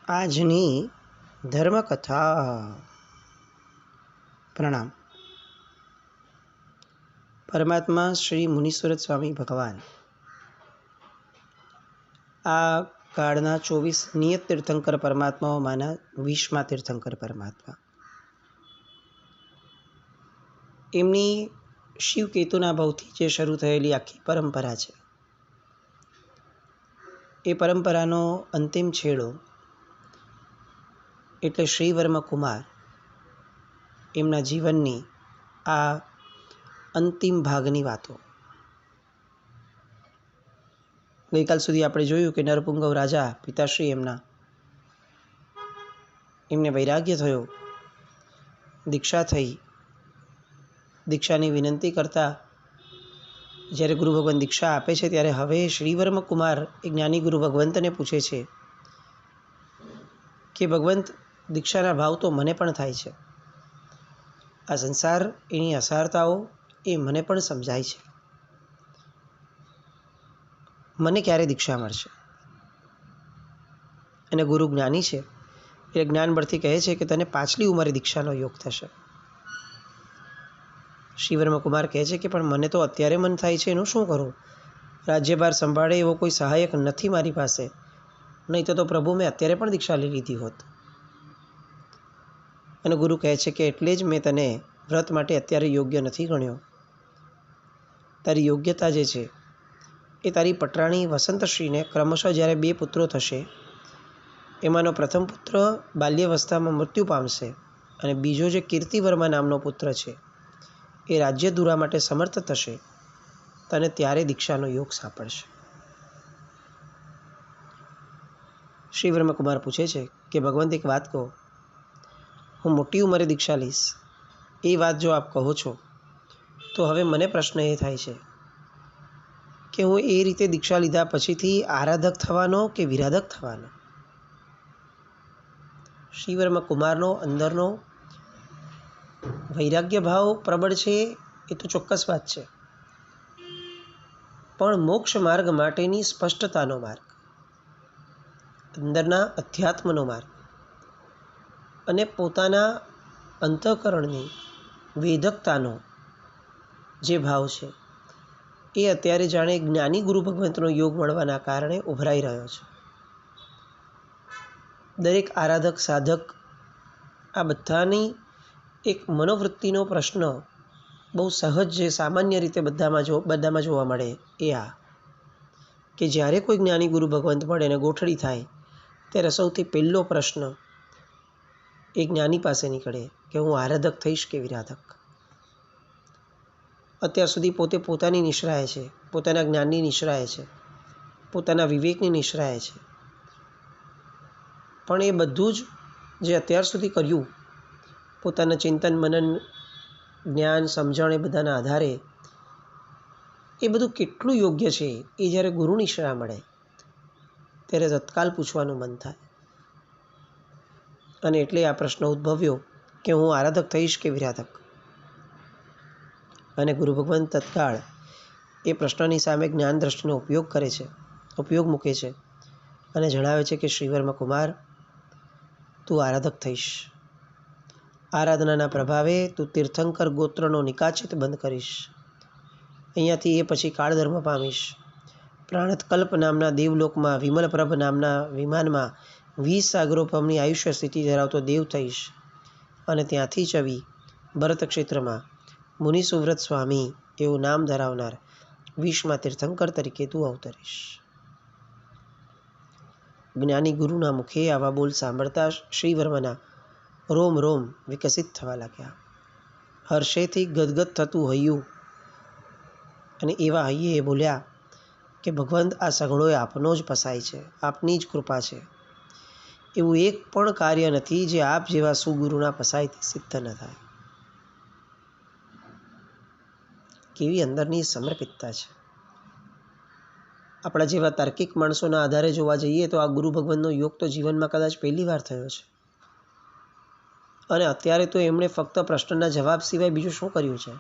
આજની ધર્મકથા. પ્રણામ. પરમાત્મા શ્રી મુનીશ્વર સ્વામી ભગવાન આ કાળના 24 નિયત તીર્થંકર પરમાત્માઓમાંના 20મા તીર્થંકર પરમાત્મા. એમની શિવકેતુના ભાવથી જે શરૂ થયેલી આખી પરંપરા છે, એ પરંપરાનો અંતિમ છેડો એટલે શ્રીવર્મ કુમાર એમના જીવનની આ અંતિમ ભાગની વાતો. ગઈકાલ સુધી આપણે જોયું કે નરપુંગવ રાજા પિતાશ્રી એમને વૈરાગ્ય થયો, દીક્ષા થઈ. દીક્ષાની વિનંતી કરતા જ્યારે ગુરુ ભગવાન દીક્ષા આપે છે ત્યારે હવે શ્રીવર્મ કુમાર એ જ્ઞાની ગુરુ ભગવંતને પૂછે છે કે ભગવંત, દીક્ષાના ભાવ તો મને પણ થાય છે, આ સંસાર એની અસારતાઓ એ મને પણ સમજાય છે, મને ક્યારે દીક્ષા મળશે? અને ગુરુ જ્ઞાની છે એટલે જ્ઞાન બળથી કહે છે કે તને પાછલી ઉંમરે દીક્ષાનો યોગ થશે. શ્રીવર્મ કુમાર કહે છે કે પણ મને તો અત્યારે મન થાય છે, એનું શું કરું? રાજ્યભાર સંભાળે એવો કોઈ સહાયક નથી મારી પાસે, નહીં તો પ્રભુ મેં અત્યારે પણ દીક્ષા લઈ લીધી હોત. અને ગુરુ કહે છે કે એટલે જ મેં તને વ્રત માટે અત્યારે યોગ્ય નથી ગણ્યો. તારી યોગ્યતા જે છે એ તારી પટરાણી વસંતશ્રીને ક્રમશઃ જ્યારે 2 પુત્રો થશે, એમાંનો પ્રથમ પુત્ર બાલ્યાવસ્થામાં મૃત્યુ પામશે અને બીજો જે કીર્તિવર્મા નામનો પુત્ર છે એ રાજ્ય દુરા માટે સમર્થ થશે, તને ત્યારે દીક્ષાનો યોગ સાંપડશે. શ્રીવર્મ કુમાર પૂછે છે કે ભગવંત, એક વાત કહો, હું મોટી ઉંમરે દીક્ષા લઈશ, એ વાત જો આપ કહો છો તો હવે મને પ્રશ્ન એ થાય છે કે હું એ રીતે દીક્ષા લીધા પછીથી આરાધક થવાનો કે વિરાધક થવાનો? શ્રીવર્મ કુમારનો અંદરનો વૈરાગ્ય ભાવ પ્રબળ છે, એ તો ચોક્કસ વાત છે, પણ મોક્ષ માર્ગ માટેની સ્પષ્ટતાનો માર્ગ, અંદરના અધ્યાત્મનો માર્ગ અને પોતાના અંતઃકરણની વેદકતાનો જે ભાવ છે એ અત્યારે જાણે જ્ઞાની ગુરુ ભગવંતનો યોગ મળવાના કારણે ઉભરાઈ રહ્યો છે. દરેક આરાધક સાધક આ બધાની એક મનોવૃત્તિનો પ્રશ્ન બહુ સહજ જે સામાન્ય રીતે બધામાં જોવા મળે એ આ કે જ્યારે કોઈ જ્ઞાની ગુરુ ભગવંત મળે અને ગોઠડી થાય ત્યારે સૌથી પહેલો પ્રશ્ન એ જ્ઞાની પાસે નીકળે કે હું આરાધક થઈશ કે વિરાધક? અત્યાર સુધી પોતે પોતાની નિષ્ઠાએ છે, પોતાના જ્ઞાનની નિષ્ઠાએ છે, પોતાના વિવેકની નિષ્ઠાએ છે, પણ એ બધું જ જે અત્યાર સુધી કર્યું પોતાના ચિંતન મનન જ્ઞાન સમજણ એ બધાના આધારે, એ બધું કેટલું યોગ્ય છે એ જ્યારે ગુરુ નિષ્ઠા મળે ત્યારે તત્કાલ પૂછવાનું મન થાય. અને એટલે આ પ્રશ્ન ઉદ્ભવ્યો કે હું આરાધક થઈશ કે વિરાધક? અને ગુરુ ભગવાન તત્કાળ એ પ્રશ્નની સામે જ્ઞાન દ્રષ્ટિનો ઉપયોગ મૂકે છે અને જણાવે છે કે શ્રીવર્મ કુમાર, તું આરાધક થઈશ. આરાધનાના પ્રભાવે તું તીર્થંકર ગોત્રનો નિકાચિત બંધ કરીશ. અહીંયાથી એ પછી કાળધર્મ પામીશ. પ્રાણતકલ્પ નામના દેવલોકમાં વિમલપ્રભ નામના વિમાનમાં 20 સાગરોપમની આયુષ્ય સ્થિતિ ધરાવતો દેવ થઈશ અને ત્યાંથી જ આવી ભરત ક્ષેત્રમાં મુનિસુવ્રત સ્વામી એવું નામ ધરાવનાર 20મા તીર્થંકર તરીકે તું અવતરીશ. જ્ઞાની ગુરુના મુખે આવા બોલ સાંભળતા શ્રીવર્મના રોમ રોમ વિકસિત થવા લાગ્યા. હર્ષેથી ગદગદ થતું હૈયું અને એવા હૈયે એ બોલ્યા કે ભગવંત, આ સઘળોએ આપનો જ પસાય છે, આપની જ કૃપા છે. એવું એક પણ કાર્ય નથી જે આપ જેવા સુગુરુના પસાયથી સિદ્ધ ન થાય. કેવી અંદરની સમર્પિતતા છે! આપણા જેવા તાર્કિક માણસોના આધારે જોવા જઈએ તો આ ગુરુ ભગવંતનો યોગ તો જીવનમાં કદાચ પહેલી વાર થયો છે. અને અત્યારે તો એમણે ફક્ત પ્રશ્નના જવાબ સિવાય બીજું શું કર્યું છે?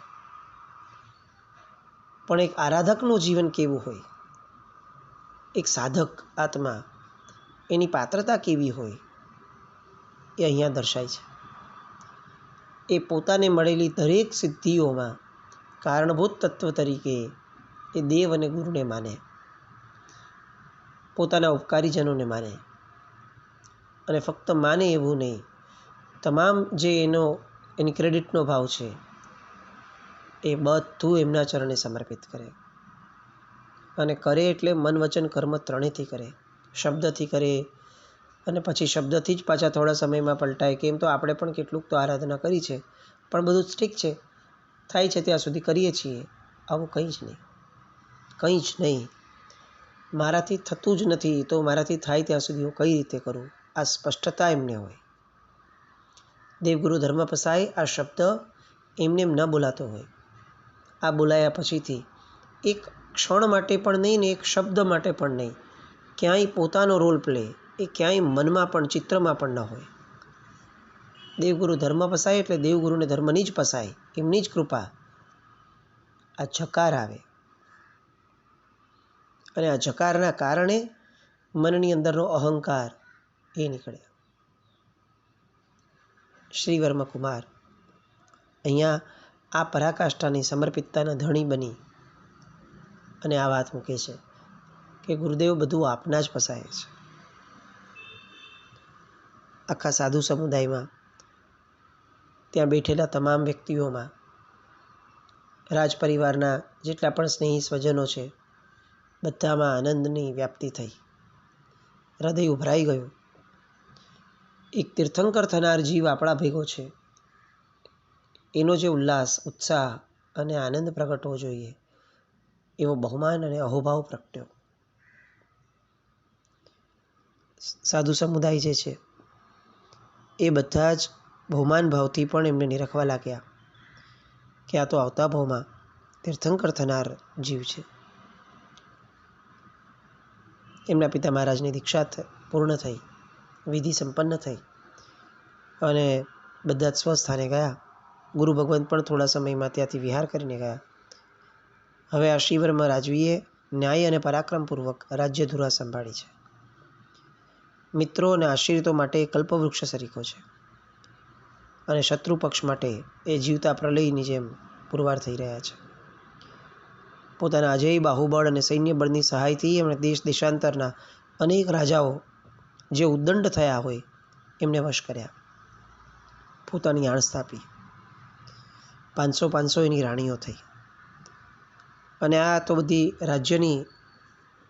પણ એક આરાધકનું જીવન કેવું હોય, એક સાધક આત્મા એની પાત્રતા કેવી હોય, એ અહીંયા દર્શાય છે. એ પોતાને મળેલી દરેક સિદ્ધિઓમાં કારણભૂત તત્વ તરીકે એ દેવ અને ગુરુને માને, પોતાના ઉપકારીજનોને માને. અને ફક્ત માને એવું નહીં, તમામ જે એની ક્રેડિટનો ભાવ છે એ બધું એમના ચરણે સમર્પિત કરે. અને કરે એટલે મન વચન કર્મ ત્રણેયથી કરે. શબ્દથી કરે અને પછી શબ્દથી જ પાછા થોડા સમયમાં પલટાય. કેમ તો આપણે પણ કેટલુંક તો આરાધના કરી છે, પણ બધું જ ઠીક છે, થાય છે ત્યાં સુધી કરીએ છીએ. આવું કંઈ જ નહીં, કંઈ જ નહીં. મારાથી થતું જ નથી તો મારાથી થાય ત્યાં સુધી હું કઈ રીતે કરું, આ સ્પષ્ટતા એમને હોય. દેવગુરુ ધર્મ પસાય આ શબ્દ એમને એમ ન બોલાતો હોય. આ બોલાયા પછીથી એક ક્ષણ માટે પણ નહીં ને એક શબ્દ માટે પણ નહીં, ક્યાંય પોતાનો રોલ પ્લે એ ક્યાંય મનમાં પણ ચિત્રમાં પણ ન હોય. દેવગુરુ ધર્મ પસાય એટલે દેવગુરુને ધર્મની જ પસાય, એમની જ કૃપા. આ જકાર આવે અને આ જકારના કારણે મનની અંદરનો અહંકાર એ નીકળે. શ્રી વર્મકુમાર અહીંયા આ પરાકાષ્ઠાની સમર્પિતતાના ધણી બની અને આ વાત મૂકે છે કે ગુરુદેવ બધું આપના જ પસાય છે. આખા સાધુ સમુદાયમાં, ત્યાં બેઠેલા તમામ વ્યક્તિઓમાં, રાજ પરિવારના જેટલા પણ સ્નેહી સ્વજનો છે, બધામાં આનંદની વ્યાપ્તિ થઈ. હૃદય ઉભરાઈ ગયું. એક તીર્થંકર થનાર જીવ આપણા ભેગો છે, એનો જે ઉલ્લાસ, ઉત્સાહ અને આનંદ પ્રગટવો જોઈએ એવો બહુમાન અને અહોભાવ પ્રગટ્યો. સાધુ સમુદાય જે છે એ બધા જ બહુમાન ભાવથી પણ એમને નિરખવા લાગ્યા કે આ તો આવતા ભાવમાં તીર્થંકર થનાર જીવ છે. એમના પિતા મહારાજની દીક્ષા પૂર્ણ થઈ, વિધિ સંપન્ન થઈ અને બધા જ સ્વસ્થાને ગયા. ગુરુ ભગવંત પણ થોડા સમયમાં ત્યાંથી વિહાર કરીને ગયા. હવે આ શ્રીવર્મ રાજવીએ ન્યાય અને પરાક્રમપૂર્વક રાજ્યધુરા સંભાળી છે. મિત્રો અને આશ્રિતો માટે કલ્પવૃક્ષ સરીખો છે અને શત્રુ પક્ષ માટે એ જીવતા પ્રલયની જેમ પુરવાર થઈ રહ્યા છે. પોતાના અજેય બાહુબળ અને સૈન્ય બળની સહાયથી એમણે દેશ દેશાંતરના અનેક રાજાઓ જે ઉદ્દંડ થયા હોય એમને વશ કર્યા, પોતાની આણ સ્થાપી. 500 એની રાણીઓ થઈ. અને આ તો બધી રાજ્યની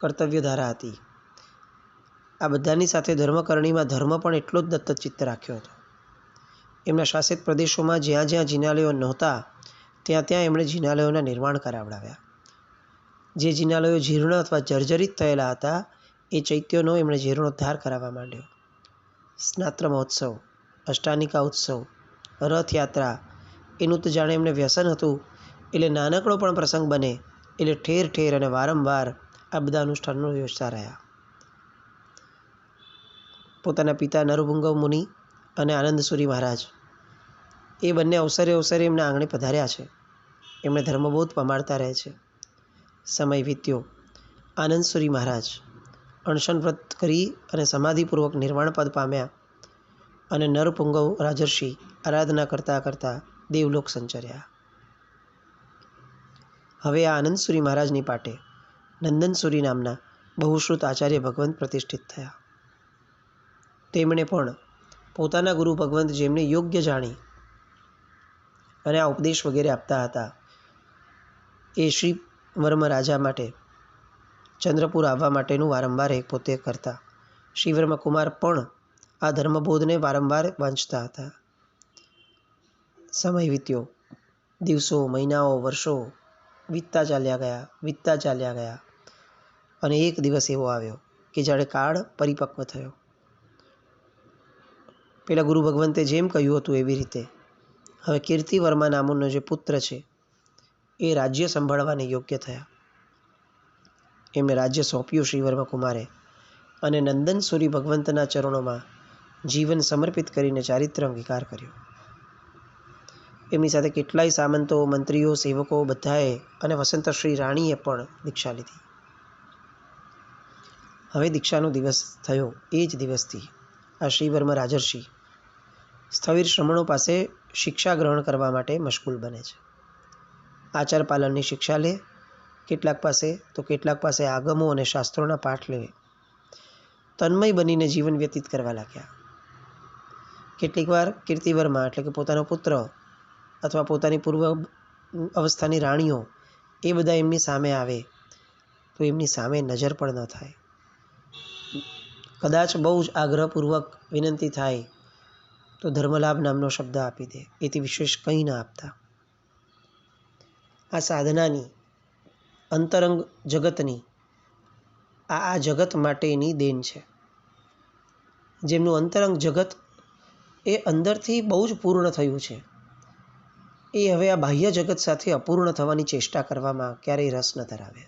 કર્તવ્ય ધારા હતી. આ બધાની સાથે ધર્મકરણીમાં ધર્મ પણ એટલો જ દત્તચિત્ત રાખ્યો હતો. એમના શાસિત પ્રદેશોમાં જ્યાં જ્યાં જિનાલયો નહોતા ત્યાં ત્યાં એમણે જિનાલયોના નિર્માણ કરાવડાવ્યા. જે જિનાલયો જીર્ણ અથવા જર્જરિત થયેલા હતા એ ચૈત્યોનો એમણે જીર્ણોદ્ધાર કરાવવા માંડ્યો. સ્નાત્ર મહોત્સવ, અષ્ટાનિકા ઉત્સવ, રથયાત્રા, એનું તો જાણે એમને વ્યસન હતું. એટલે નાનકડો પણ પ્રસંગ બને એટલે ઠેર ઠેર અને વારંવાર આ બધા અનુષ્ઠાનો યોજતા રહ્યા. પોતાના પિતા નરભુંગવ મુનિ અને આનંદસુરી મહારાજ એ બંને અવસરે અવસરે એમના આંગણે પધાર્યા છે. એમણે ધર્મબોધ પમાડતા રહે છે. સમય વીત્યો. આનંદસુરી મહારાજ અણશન વ્રત કરી અને સમાધિપૂર્વક નિર્વાણ પદ પામ્યા અને નરપુંગવ રાજર્ષિ આરાધના કરતાં કરતાં દેવલોક સંચર્યા. હવે આ આનંદસુરી મહારાજની પાટે નંદનસુરી નામના બહુશ્રુત આચાર્ય ભગવંત પ્રતિષ્ઠિત થયા. તેમણે પણ પોતાના ગુરુ ભગવંત જેમને યોગ્ય જાણી અને આ ઉપદેશ વગેરે આપતા હતા એ શ્રી વર્મ રાજા માટે ચંદ્રપુર આવવા માટેનું વારંવાર એ પોતે કરતા. શ્રીવર્મ કુમાર પણ આ ધર્મબોધને વારંવાર વાંચતા હતા. સમય વીત્યો. દિવસો, મહિનાઓ, વર્ષો વીતતા ચાલ્યા ગયા અને એક દિવસ એવો આવ્યો કે જાણે કાળ પરિપક્વ થયો. પેલા ગુરુ ભગવંતે જેમ કહ્યું હતું એવી રીતે હવે કીર્તિવર્મા નામનો જે પુત્ર છે એ રાજ્ય સંભાળવાને યોગ્ય થયા. એમને રાજ્ય સોંપ્યું શ્રીવર્મ કુમારે અને નંદનસુરી ભગવંતના ચરણોમાં જીવન સમર્પિત કરીને ચારિત્ર અંગીકાર કર્યો. એમની સાથે કેટલાય સામંતો, મંત્રીઓ, સેવકો બધાએ અને વસંતશ્રી રાણીએ પણ દીક્ષા લીધી. હવે દીક્ષાનો દિવસ થયો. એ જ દિવસથી આ શ્રીવર્મ રાજર્ષિ સ્થવિર શ્રમણો પાસે શિક્ષા ગ્રહણ કરવા માટે મશગુલ બને છે. આચાર પાલનની શિક્ષા લે કેટલાક પાસે, તો કેટલાક પાસે આગમો અને શાસ્ત્રોના પાઠ લે. તન્મય બનીને જીવન વ્યતીત કરવા લાગ્યા. કેટલીક વાર કીર્તિવર્મા એટલે કે પોતાનો પુત્ર અથવા પોતાની પૂર્વ અવસ્થાની રાણીઓ એ બધા એમની સામે આવે તો એમની સામે નજર પણ ન થાય. કદાચ બહુ જ આગ્રહપૂર્વક વિનંતી થાય તો ધર્મલાભ નામનો શબ્દ આપી દે, એથી વિશેષ કંઈ ન આપતા. આ સાધનાની અંતરંગ જગતની આ જગત માટેની દેન છે. જેમનું અંતરંગ જગત એ અંદરથી બહુ જ પૂર્ણ થયું છે, એ હવે આ બાહ્ય જગત સાથે અપૂર્ણ થવાની ચેષ્ટા કરવામાં ક્યારેય રસ ન ધરાવે.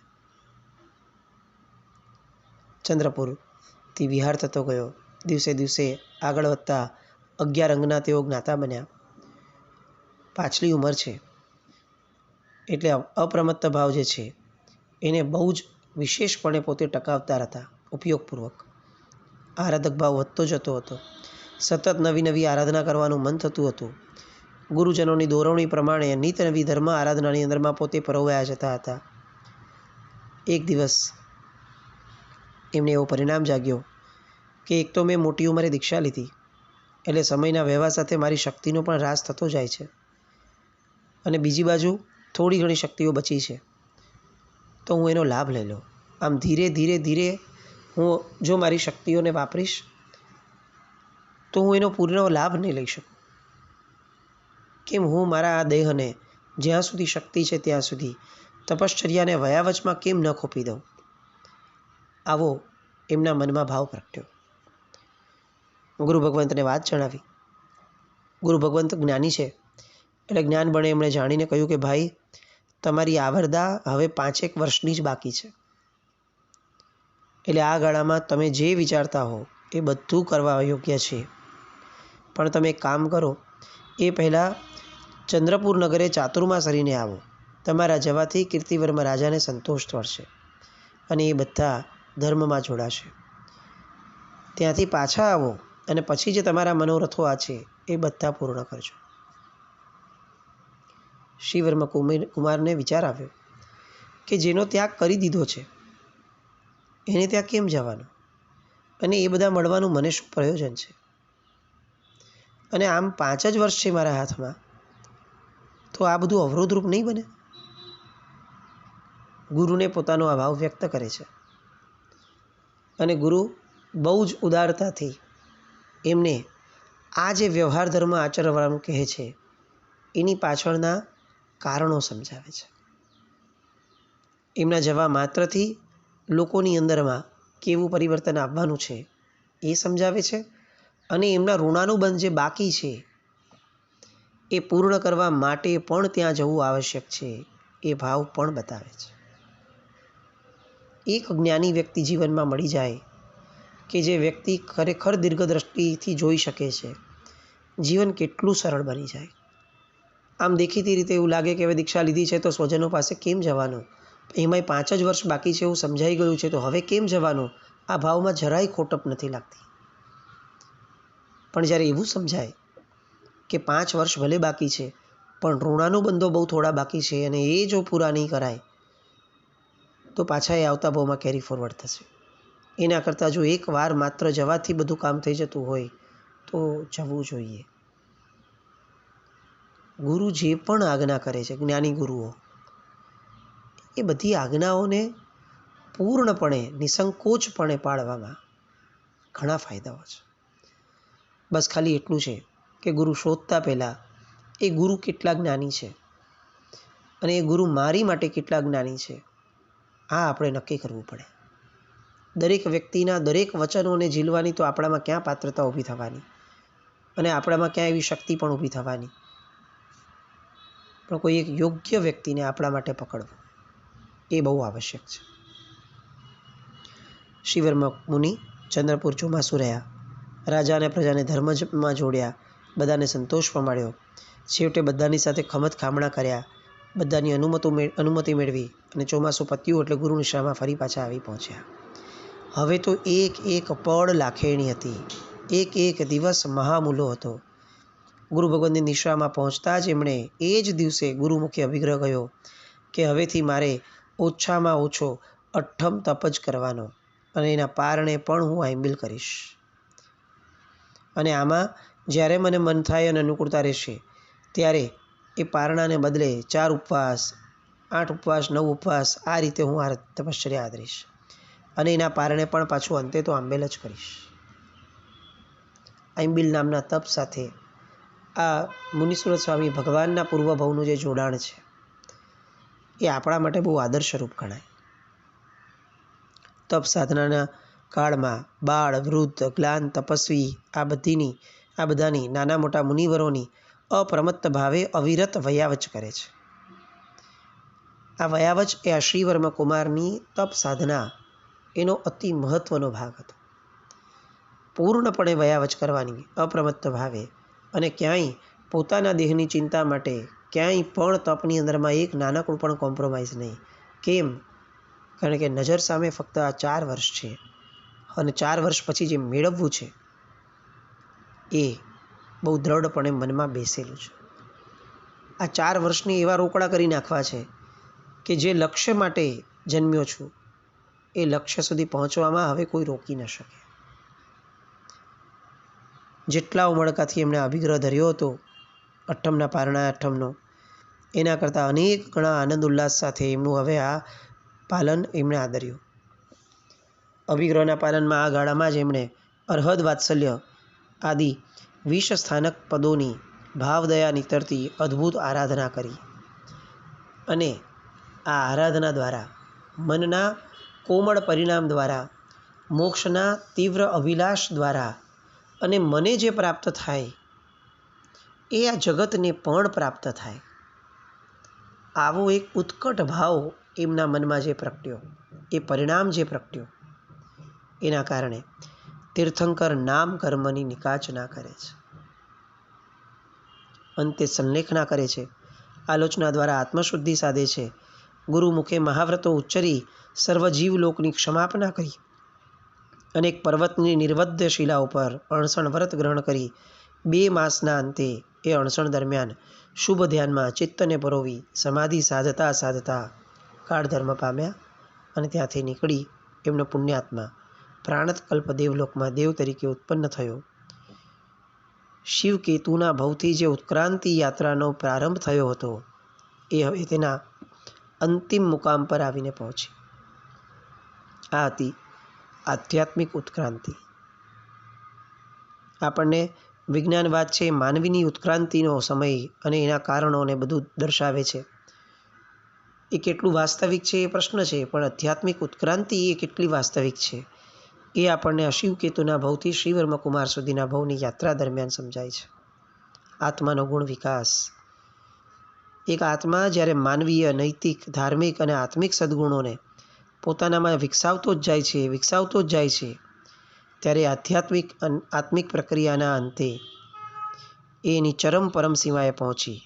ચંદ્રપુરથી વિહાર થતો ગયો. દિવસે દિવસે આગળ વધતા 11 અંગના તેઓ જ્ઞાતા બન્યા. પાછલી ઉંમર છે એટલે અપ્રમત્ત ભાવ જે છે એને બહુ જ વિશેષપણે પોતે ટકાવતા હતા, ઉપયોગપૂર્વક. આરાધક ભાવ વધતો જતો હતો. સતત નવી નવી આરાધના કરવાનું મન થતું હતું. ગુરુજનોની દોરવણી પ્રમાણે નિત નવી ધર્મ આરાધનાની અંદરમાં પોતે પરોવાયા જતા હતા. એક દિવસ એમને એવો પરિણામ જાગ્યો કે એક તો મેં મોટી ઉંમરે દીક્ષા લીધી, એટલે સમયના વહેવા સાથે મારી શક્તિનો પણ હ્રાસ થતો જાય છે, અને બીજી બાજુ થોડી ઘણી શક્તિઓ બચી છે, તો હું એનો લાભ લઈ લઉં. આમ ધીરે ધીરે ધીરે હું જો મારી શક્તિઓને વાપરીશ તો હું એનો પૂર્ણ લાભ નહીં લઈ શકું. કેમ હું મારા આ દેહને જ્યાં સુધી શક્તિ છે ત્યાં સુધી તપશ્ચર્યાને વયાવચમાં કેમ ન ખોપી દઉં? આવો એમના મનમાં ભાવ પ્રગટ્યો. ગુરુ ભગવંતને વાત જણાવી. ગુરુ ભગવંત જ્ઞાની છે એટલે જ્ઞાન બળે એમણે જાણીને કહ્યું કે ભાઈ, તમારી આવરદા હવે 5 વર્ષની જ બાકી છે, એટલે આ ગાળામાં તમે જે વિચારતા હો એ બધું કરવા યોગ્ય છે. પણ તમે એક કામ કરો, એ પહેલાં ચંદ્રપુર નગરે ચાતુર્માસ હરીને આવો. તમારા જવાથી કીર્તિવર્મા રાજાને સંતોષ થશે અને એ બધા ધર્મમાં જોડાશે. ત્યાંથી પાછા આવો અને પછી જે તમારા મનોરથો આ છે એ બધા પૂર્ણ કરજો. શ્રીવર્મા કુમારને વિચાર આવ્યો કે જેનો ત્યાગ કરી દીધો છે એને ત્યાં કેમ જવાનું, અને એ બધા મળવાનું મને શું પ્રયોજન છે? અને આમ 5 જ વર્ષ છે મારા હાથમાં, તો આ બધું અવરોધરૂપ નહીં બને. ગુરુને પોતાનો અભાવ વ્યક્ત કરે છે, અને ગુરુ બહુ જ ઉદારતાથી એમને આ જે વ્યવહાર ધર્મ આચરવાનું કહે છે એની પાછળના કારણો સમજાવે છે. એમના જવા માત્રથી લોકોની અંદરમાં કેવું પરિવર્તન આવવાનું છે એ સમજાવે છે, અને એમના ઋણાનુબંધ જે બાકી છે એ પૂર્ણ કરવા માટે પણ ત્યાં જવું આવશ્યક છે એ ભાવ પણ બતાવે છે. એક જ્ઞાની વ્યક્તિ જીવનમાં મળી જાય કે જે વ્યક્તિ ખરેખર દીર્ઘદ્રષ્ટિથી જોઈ શકે છે, જીવન કેટલું સરળ બની જાય. આમ દેખીતી રીતે એવું લાગે કે હવે દીક્ષા લીધી છે તો સ્વજનો પાસે કેમ જવાનું, એમાંય 5 જ વર્ષ બાકી છે એવું સમજાઈ ગયું છે તો હવે કેમ જવાનું, આ ભાવમાં જરાય ખોટપ નથી લાગતી. પણ જ્યારે એવું સમજાય કે 5 વર્ષ ભલે બાકી છે પણ ઋણાનુબંધો બહુ થોડા બાકી છે અને એ જો પૂરા નહીં કરાય તો પાછા એ આવતા ભાવમાં કેરી ફોરવર્ડ થશે. એના કરતાં જો એક વાર માત્ર જવાથી બધું કામ થઈ જતું હોય તો જવું જોઈએ. ગુરુ જે પણ આજ્ઞા કરે છે, જ્ઞાની ગુરુઓ, એ બધી આજ્ઞાઓને પૂર્ણપણે નિસંકોચપણે પાળવામાં ઘણા ફાયદાઓ છે. બસ ખાલી એટલું છે કે ગુરુ શોધતા પહેલાં એ ગુરુ કેટલા જ્ઞાની છે અને એ ગુરુ મારી માટે કેટલા જ્ઞાની છે, આ આપણે નક્કી કરવું પડે. દરેક વ્યક્તિના દરેક વચનોને ઝીલવાની તો આપણામાં ક્યાં પાત્રતા ઊભી થવાની, અને આપણામાં ક્યાં એવી શક્તિ પણ ઊભી થવાની. પણ કોઈ એક યોગ્ય વ્યક્તિને આપણા માટે પકડવો એ બહુ આવશ્યક છે. શ્રીવર્મા મુનિ ચંદ્રપુર ચોમાસું રહ્યા. રાજા અને પ્રજાને ધર્મમાં જોડ્યા, બધાને સંતોષ પમાડ્યો. છેવટે બધાની સાથે ખમત ખામણા કર્યા, બધાની અનુમતિ મેળવી અને ચોમાસું પત્યું એટલે ગુરુનિશામાં ફરી પાછા આવી પહોંચ્યા. હવે તો એક એક પળ લાખેણી હતી, એક એક દિવસ મહામૂલો હતો. ગુરુ ભગવનની નિશ્રામાં પહોંચતા જ એમણે એ જ દિવસે ગુરુમુખે અભિગ્રહ ગયો કે હવેથી મારે ઓછામાં ઓછો 8મ તપ જ કરવાનો અને એના પારણે પણ હું આંબિલ કરીશ. અને આમાં જ્યારે મને મન થાય અને અનુકૂળતા રહેશે ત્યારે એ પારણાને બદલે 4 ઉપવાસ, 8 ઉપવાસ, 9 ઉપવાસ આ રીતે હું આ તપશ્ચર્યા આદરીશ અને એના પારણે પણ પાછું અંતે તો આંબેલ જ કરીશ. આંબિલ નામના તપ સાથે આ મુનિસુરત સ્વામી ભગવાનના પૂર્વભવનું જે જોડાણ છે એ આપણા માટે બહુ આદર્શરૂપ ગણાય. તપ સાધનાના કાળમાં બાળ, વૃદ્ધ, જ્ઞાન, તપસ્વી આ બધાની નાના મોટા મુનિવરોની અપ્રમત્ત ભાવે અવિરત વયાવચ કરે છે. આ વયાવચ એ આ શ્રીવર્મ કુમારની તપ સાધના એનો અતિ મહત્વનો ભાગ હતો. પૂર્ણપણે વયાવચ કરવાની અપ્રમત્ત ભાવે અને ક્યાંય પોતાના દેહની ચિંતા માટે ક્યાંય પણ તપની અંદરમાં એક નાનકડું પણ કોમ્પ્રોમાઇઝ નહીં. કેમ? કારણ કે નજર સામે ફક્ત આ 4 વર્ષ છે અને 4 વર્ષ પછી જે મેળવવું છે એ બહુ દ્રઢપણે મનમાં બેસેલું છે. આ 4 વર્ષને એવા રોકડા કરી નાખવા છે કે જે લક્ષ્ય માટે જન્મ્યો છું એ લક્ષ્ય સુધી પહોંચવામાં હવે કોઈ રોકી ન શકે. જેટલા ઉમળકાથી એમણે અભિગ્રહ ધર્યો હતો 8મના પારણા 8મનો એના કરતાં અનેક ગણા આનંદ ઉલ્લાસ સાથે એમનું હવે આ પાલન એમણે આદર્યું. અભિગ્રહના પાલનમાં આ ગાળામાં જ એમણે અરહદ વાત્સલ્ય આદિ 20 સ્થાનક પદોની ભાવદયા નીતરતી અદ્ભુત આરાધના કરી અને આ આરાધના દ્વારા મનના કોમળ પરિણામ દ્વારા મોક્ષના તીવ્ર અભિલાષ દ્વારા અને મને જે પ્રાપ્ત થાય એ આ જગતને પણ પ્રાપ્ત થાય આવો એક ઉત્કટ ભાવ એમના મનમાં જે પ્રગટ્યો, એ પરિણામ જે પ્રગટ્યો એના કારણે તીર્થંકર નામ કર્મની નિકાચના કરે છે. અંતે સંલેખના કરે છે, આલોચના દ્વારા આત્મશુદ્ધિ સાધે છે. ગુરુમુખે મહાવ્રતો ઉચ્ચરી સર્વજીવ લોકની ક્ષમાપના કરી અને એક પર્વતની નિર્વદ્ય શિલા ઉપર અણસણ વ્રત ગ્રહણ કરી 2 માસના અંતે એ અણસણ દરમિયાન શુભ ધ્યાનમાં ચિત્તને પરોવી સમાધિ સાધતા સાધતા કાળધર્મ પામ્યા અને ત્યાંથી નીકળી એમનો પુણ્યાત્મા પ્રાણતકલ્પ દેવલોકમાં દેવ તરીકે ઉત્પન્ન થયો. શિવકેતુના ભવથી જે ઉત્ક્રાંતિ યાત્રાનો પ્રારંભ થયો હતો એ હવે તેના અંતિમ મુકામ પર આવીને પહોંચી. આ હતી આધ્યાત્મિક ઉત્ક્રાંતિ. આપણને વિજ્ઞાનવાદ છે માનવીની ઉત્ક્રાંતિનો સમય અને એના કારણોને બધું દર્શાવે છે. એ કેટલું વાસ્તવિક છે એ પ્રશ્ન છે, પણ આધ્યાત્મિક ઉત્ક્રાંતિ એ કેટલી વાસ્તવિક છે એ આપણને અશિવકેતુના ભવથી શ્રીવર્મકુમાર સુધીના ભવની યાત્રા દરમિયાન સમજાય છે. આત્માનો ગુણ વિકાસ. એક આત્મા જ્યારે માનવીય, નૈતિક, ધાર્મિક અને આત્મિક સદ્ગુણોને પોતાનામાં વિકસાવતો જ જાય છે ત્યારે આત્મિક પ્રક્રિયાના અંતે એની ચરમ પરમ સીમાએ પહોંચી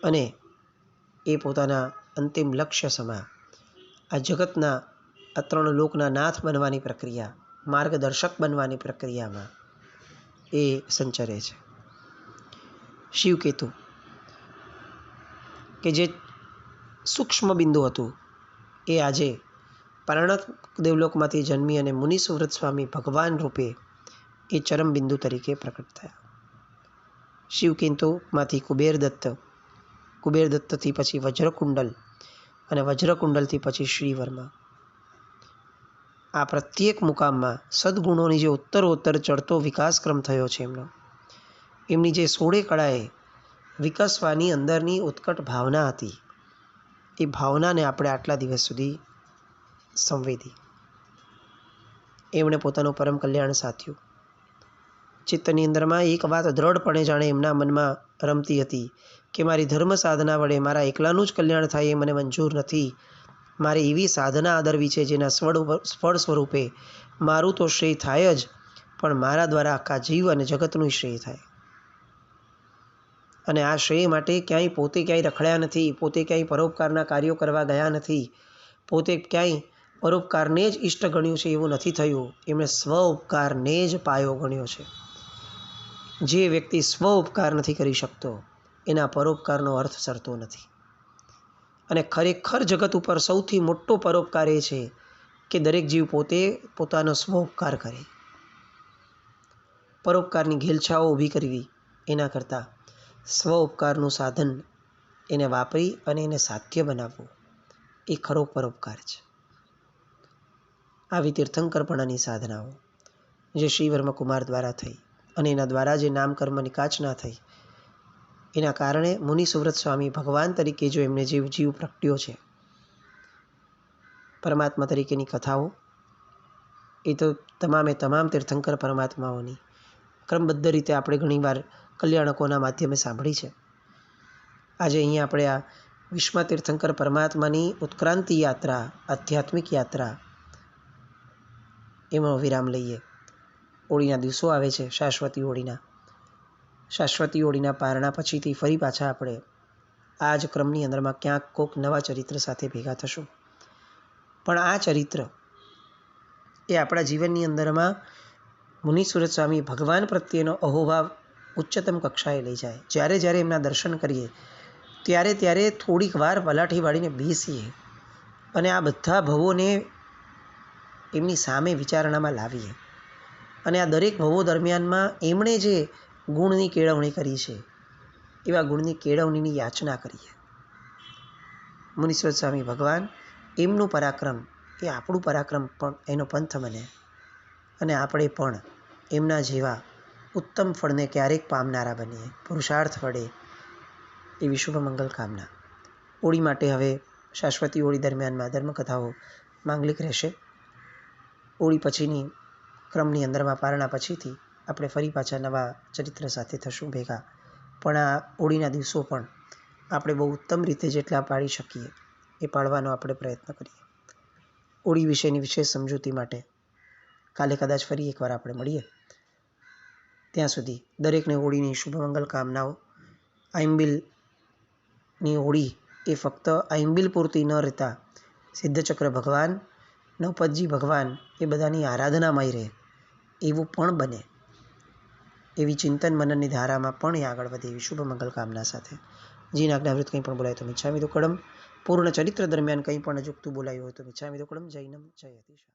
અને એ પોતાના અંતિમ લક્ષ્ય સમા આ જગતના આ 3 લોકના નાથ બનવાની પ્રક્રિયા, માર્ગદર્શક બનવાની પ્રક્રિયામાં એ સંચરે છે. શિવકેતુ કે જે સૂક્ષ્મ બિંદુ હતું એ આજે પારણક દેવલોકમાંથી જન્મી અને મુનિસુવ્રત સ્વામી ભગવાન રૂપે એ ચરમ બિંદુ તરીકે પ્રકટ થયા. શિવકેતુમાંથી કુબેરદત્તથી પછી વજ્રકુંડલ અને વજ્રકુંડલથી પછી શ્રીવર્મા. આ પ્રત્યેક મુકામમાં સદ્ગુણોની જે ઉત્તરોત્તર ચડતો વિકાસક્રમ થયો છે એમની જે 16 કળાએ વિકસવાની અંદરની ઉત્કટ ભાવના હતી એ ભાવનાને આપણે આટલા દિવસ સુધી સંવેદી. એમણે પોતાનું પરમ કલ્યાણ સાધ્યું. ચિત્તની અંદરમાં એક વાત દ્રઢપણે જાણે એમના મનમાં રમતી હતી કે મારી ધર્મ સાધના વડે મારા એકલાનું જ કલ્યાણ થાય એ મને મંજૂર નથી. મારે એવી સાધના આદરવી છે જેના ફળ સ્વરૂપે મારું તો શ્રેય થાય જ, પણ મારા દ્વારા આખા જીવ અને જગતનું શ્રેય થાય. અને આ શ્રેય માટે પોતે ક્યાંય રખડ્યા નથી, પોતે ક્યાંય પરોપકારના કાર્યો કરવા ગયા નથી, પોતે ક્યાંય પરોપકારને જ ઈષ્ટ ગણ્યું છે એવું નથી થયું. એમણે સ્વ ઉપકારને જ પાયો ગણ્યો છે. જે વ્યક્તિ સ્વ ઉપકાર નથી કરી શકતો એના પરોપકારનો અર્થ સરતો નથી. અને ખરેખર જગત ઉપર સૌથી મોટો પરોપકાર એ છે કે દરેક જીવ પોતે પોતાનો સ્વ ઉપકાર કરે. પરોપકારની ઘેલછાઓ ઊભી કરવી એના કરતાં સ્વ ઉપકારનું સાધન એને વાપરી અને એને સાધ્ય બનાવવું એ ખરો પરોપકાર છે. આવી તીર્થંકરપણાની સાધનાઓ જે શ્રી વર્મકુમાર દ્વારા થઈ અને એના દ્વારા જે નામકર્મ નિકાચના થઈ એના કારણે મુનિ સુવ્રત સ્વામી ભગવાન તરીકે જો એમને જીવ પ્રગટ્યો છે. પરમાત્મા તરીકેની કથાઓ એ તો તમામે તમામ તીર્થંકર પરમાત્માઓની ક્રમબદ્ધ રીતે આપણે ઘણીવાર કલ્યાણકોના માધ્યમે સાંભળી છે. આજે અહીંયા આપણે આ વિશ્વ તીર્થંકર પરમાત્માની ઉત્ક્રાંતિ યાત્રા, આધ્યાત્મિક યાત્રા એમાં વિરામ લઈએ. હોળીના દિવસો આવે છે, શાશ્વતી હોળીના. શાશ્વતી હોળીના પારણા પછીથી ફરી પાછા આપણે આ જ ક્રમની અંદરમાં ક્યાંક કોઈક નવા ચરિત્ર સાથે ભેગા થશું. પણ આ ચરિત્ર એ આપણા જીવનની અંદરમાં મુનિ સુરત સ્વામી ભગવાન પ્રત્યેનો અહોભાવ ઉચ્ચતમ કક્ષાએ લઈ જાય. જ્યારે જ્યારે એમના દર્શન કરીએ ત્યારે ત્યારે થોડીક વાર પલાઠી વાળીને બેસીએ અને આ બધા ભવોને એમની સામે વિચારણામાં લાવીએ અને આ દરેક ભવો દરમિયાનમાં એમણે જે ગુણની કેળવણી કરી છે એવા ગુણની કેળવણીની યાચના કરીએ. મુનિશ્વર સ્વામી ભગવાન એમનું પરાક્રમ એ આપણું પરાક્રમ પણ એનો પંથ બને અને આપણે પણ એમના જેવા ઉત્તમ ફળને ક્યારેક પામનારા બનીએ. પુરુષાર્થ વડે એવી શુભ મંગલ કામના. હોળી માટે હવે શાશ્વતી હોળી દરમિયાનમાં ધર્મકથાઓ માંગલિક રહેશે. હોળી પછીની ક્રમની અંદરમાં પારણા પછીથી આપણે ફરી પાછા નવા ચરિત્ર સાથે થશું ભેગા. પણ આ હોળીના દિવસો પણ આપણે બહુ ઉત્તમ રીતે જેટલા પાળી શકીએ એ પાળવાનો આપણે પ્રયત્ન કરીએ. હોળી વિશેની વિશેષ સમજૂતી માટે કાલે કદાચ ફરી એકવાર આપણે મળીએ. ત્યાં સુધી દરેકને હોળીની શુભ મંગલ કામનાઓ. આઈમ્બિલની હોળી એ ફક્ત આઈમ્બિલ પૂરતી ન રહેતા સિદ્ધચક્ર ભગવાન, નવપતજી ભગવાન એ બધાની આરાધનામય રહે એવું પણ બને એવી ચિંતન મનનની ધારામાં પણ એ આગળ વધે એવી શુભ મંગલ કામના સાથે. જીન આજ્ઞાવૃત કંઈ પણ બોલાય તો મિચ્છામિ દુક્કડમ. પૂર્ણ ચરિત્ર દરમિયાન કંઈ પણ અજુકતું બોલાયું હોય તો મિચ્છામિ દુક્કડમ. જૈનમ જય યતિ.